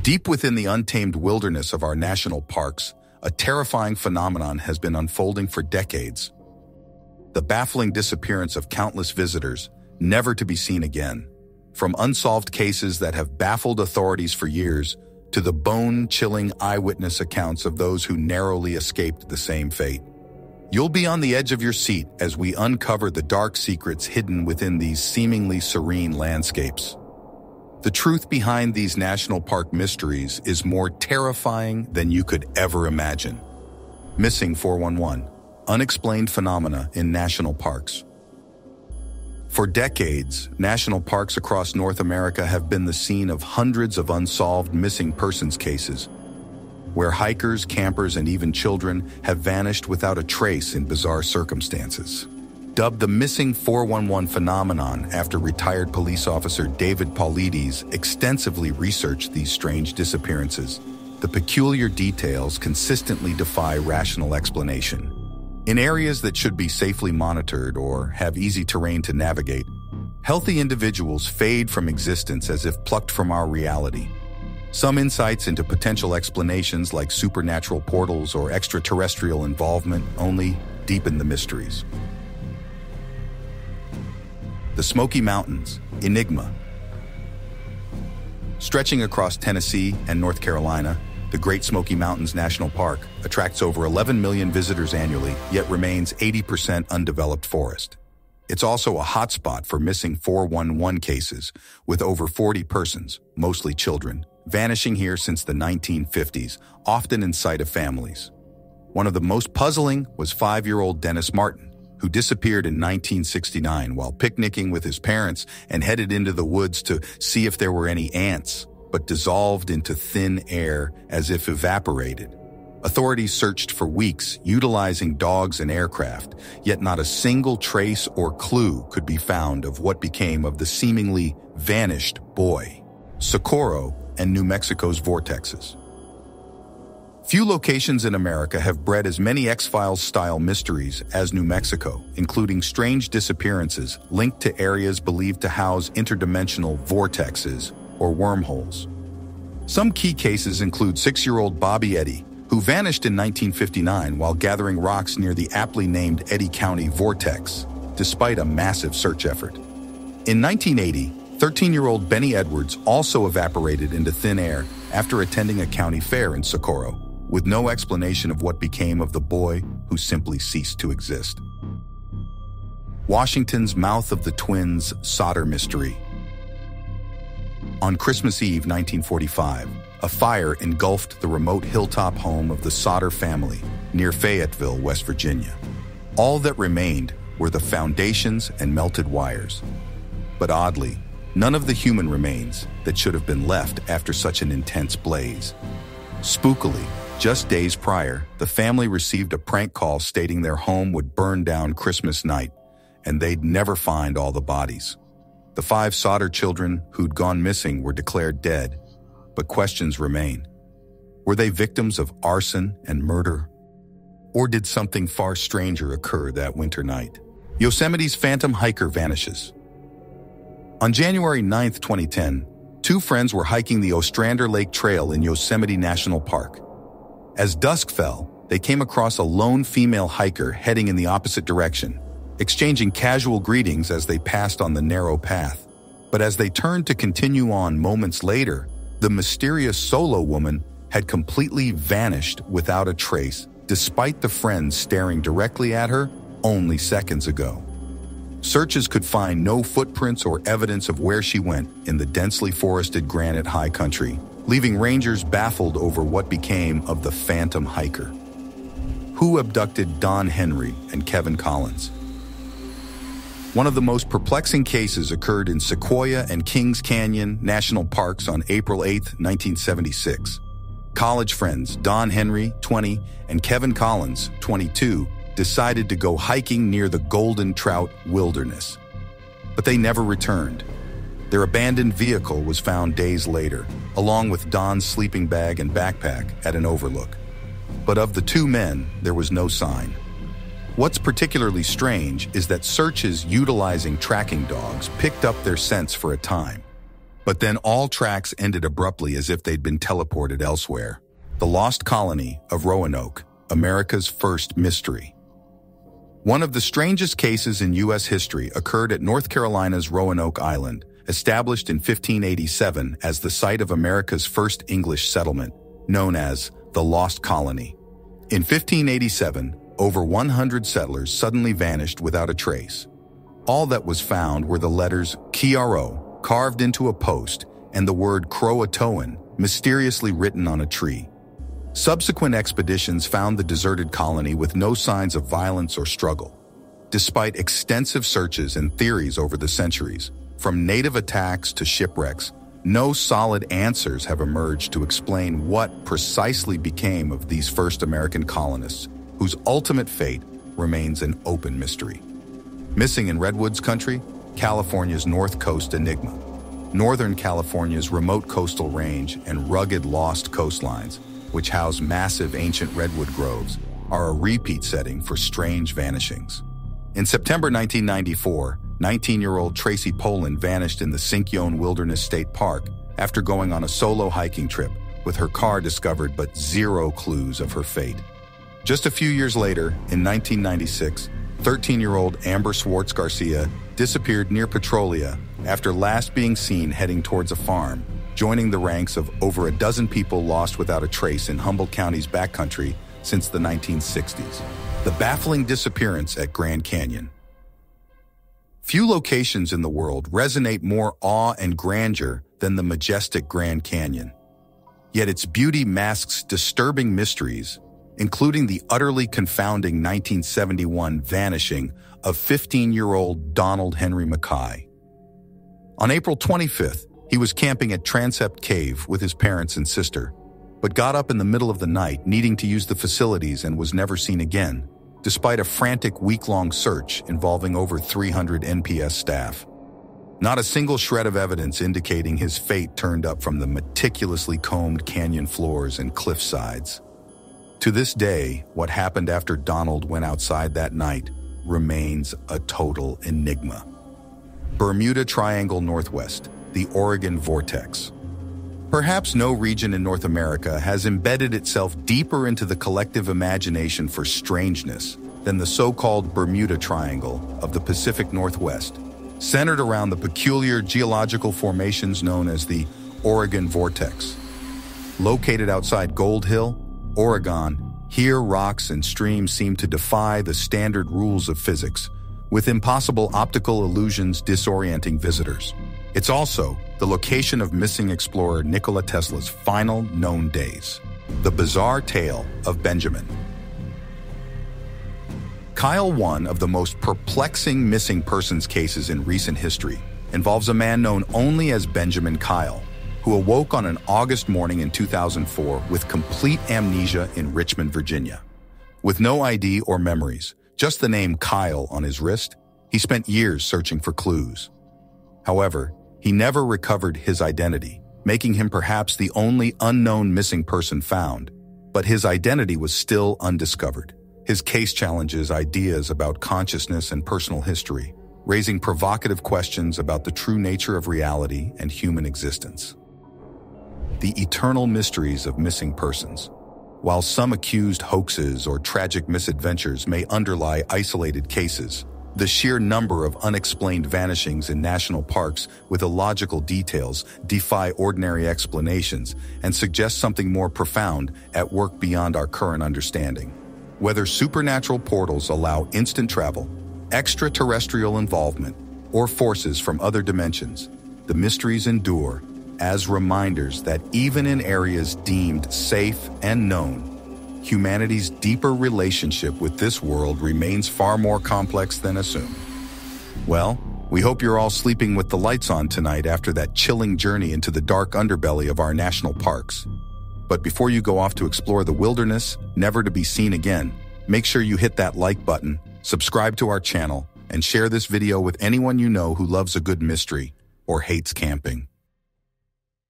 Deep within the untamed wilderness of our national parks, a terrifying phenomenon has been unfolding for decades. The baffling disappearance of countless visitors, never to be seen again. From unsolved cases that have baffled authorities for years, to the bone-chilling eyewitness accounts of those who narrowly escaped the same fate. You'll be on the edge of your seat as we uncover the dark secrets hidden within these seemingly serene landscapes. The truth behind these national park mysteries is more terrifying than you could ever imagine. Missing 411, unexplained phenomena in national parks. For decades, national parks across North America have been the scene of hundreds of unsolved missing persons cases, where hikers, campers, and even children have vanished without a trace in bizarre circumstances. Dubbed the Missing 411 phenomenon after retired police officer David Paulides extensively researched these strange disappearances, the peculiar details consistently defy rational explanation. In areas that should be safely monitored or have easy terrain to navigate, healthy individuals fade from existence as if plucked from our reality. Some insights into potential explanations like supernatural portals or extraterrestrial involvement only deepen the mysteries. The Smoky Mountains, enigma. Stretching across Tennessee and North Carolina, the Great Smoky Mountains National Park attracts over 11 million visitors annually, yet remains 80% undeveloped forest. It's also a hotspot for missing 411 cases, with over 40 persons, mostly children, vanishing here since the 1950s, often in sight of families. One of the most puzzling was 5-year-old Dennis Martin, who disappeared in 1969 while picnicking with his parents and headed into the woods to see if there were any ants, but dissolved into thin air as if evaporated. Authorities searched for weeks, utilizing dogs and aircraft, yet not a single trace or clue could be found of what became of the seemingly vanished boy. Socorro and New Mexico's vortexes. Few locations in America have bred as many X-Files-style mysteries as New Mexico, including strange disappearances linked to areas believed to house interdimensional vortexes or wormholes. Some key cases include 6-year-old Bobby Eddy, who vanished in 1959 while gathering rocks near the aptly named Eddy County Vortex, despite a massive search effort. In 1980, 13-year-old Benny Edwards also evaporated into thin air after attending a county fair in Socorro, with no explanation of what became of the boy who simply ceased to exist. Washington's Mouth of the Twins Sodder Mystery. On Christmas Eve 1945, a fire engulfed the remote hilltop home of the Sodder family near Fayetteville, West Virginia. All that remained were the foundations and melted wires. But oddly, none of the human remains that should have been left after such an intense blaze. Spookily, just days prior, the family received a prank call stating their home would burn down Christmas night, and they'd never find all the bodies. The 5 Sodder children who'd gone missing were declared dead, but questions remain. Were they victims of arson and murder? Or did something far stranger occur that winter night? Yosemite's phantom hiker vanishes. On January 9, 2010, 2 friends were hiking the Ostrander Lake Trail in Yosemite National Park. As dusk fell, they came across a lone female hiker heading in the opposite direction, exchanging casual greetings as they passed on the narrow path. But as they turned to continue on moments later, the mysterious solo woman had completely vanished without a trace, despite the friends staring directly at her only seconds ago. Searches could find no footprints or evidence of where she went in the densely forested granite high country, leaving rangers baffled over what became of the phantom hiker. Who abducted Don Henry and Kevin Collins? One of the most perplexing cases occurred in Sequoia and Kings Canyon National Parks on April 8, 1976. College friends Don Henry, 20, and Kevin Collins, 22, decided to go hiking near the Golden Trout Wilderness. But they never returned. Their abandoned vehicle was found days later, along with Don's sleeping bag and backpack at an overlook. But of the 2 men, there was no sign. What's particularly strange is that searches utilizing tracking dogs picked up their scents for a time. But then all tracks ended abruptly as if they'd been teleported elsewhere. The Lost Colony of Roanoke, America's first mystery. One of the strangest cases in U.S. history occurred at North Carolina's Roanoke Island, established in 1587 as the site of America's first English settlement, known as the Lost Colony. In 1587, over 100 settlers suddenly vanished without a trace. All that was found were the letters K-R-O carved into a post and the word Croatoan mysteriously written on a tree. Subsequent expeditions found the deserted colony with no signs of violence or struggle. Despite extensive searches and theories over the centuries, from native attacks to shipwrecks, no solid answers have emerged to explain what precisely became of these first American colonists, whose ultimate fate remains an open mystery. Missing in Redwoods Country, California's North Coast enigma. Northern California's remote coastal range and rugged lost coastlines, which house massive ancient redwood groves, are a repeat setting for strange vanishings. In September 1994, 19-year-old Tracy Poland vanished in the Sinkyone Wilderness State Park after going on a solo hiking trip, with her car discovered but zero clues of her fate. Just a few years later, in 1996, 13-year-old Amber Swartz Garcia disappeared near Petrolia after last being seen heading towards a farm, joining the ranks of over a dozen people lost without a trace in Humboldt County's backcountry since the 1960s. The baffling disappearance at Grand Canyon. Few locations in the world resonate more awe and grandeur than the majestic Grand Canyon. Yet its beauty masks disturbing mysteries, including the utterly confounding 1971 vanishing of 15-year-old Donald Henry Mackay. On April 25th, he was camping at Transept Cave with his parents and sister, but got up in the middle of the night needing to use the facilities and was never seen again, despite a frantic week-long search involving over 300 NPS staff. Not a single shred of evidence indicating his fate turned up from the meticulously combed canyon floors and cliff sides. To this day, what happened after Donald went outside that night remains a total enigma. Bermuda Triangle Northwest, the Oregon Vortex. Perhaps no region in North America has embedded itself deeper into the collective imagination for strangeness than the so-called Bermuda Triangle of the Pacific Northwest, centered around the peculiar geological formations known as the Oregon Vortex. Located outside Gold Hill, Oregon, here rocks and streams seem to defy the standard rules of physics, with impossible optical illusions disorienting visitors. It's also the location of missing explorer Nikola Tesla's final known days. The bizarre tale of Benjamin. Kyle, one of the most perplexing missing persons cases in recent history, involves a man known only as Benjamin Kyle, who awoke on an August morning in 2004 with complete amnesia in Richmond, Virginia. With no ID or memories, just the name Kyle on his wrist, he spent years searching for clues. However, he never recovered his identity, making him perhaps the only unknown missing person found. But his identity was still undiscovered. His case challenges ideas about consciousness and personal history, raising provocative questions about the true nature of reality and human existence. The eternal mysteries of missing persons. While some accused hoaxes or tragic misadventures may underlie isolated cases, the sheer number of unexplained vanishings in national parks with illogical details defy ordinary explanations and suggest something more profound at work beyond our current understanding. Whether supernatural portals allow instant travel, extraterrestrial involvement, or forces from other dimensions, the mysteries endure as reminders that even in areas deemed safe and known, humanity's deeper relationship with this world remains far more complex than assumed. Well, we hope you're all sleeping with the lights on tonight after that chilling journey into the dark underbelly of our national parks. But before you go off to explore the wilderness, never to be seen again, make sure you hit that like button, subscribe to our channel, and share this video with anyone you know who loves a good mystery or hates camping.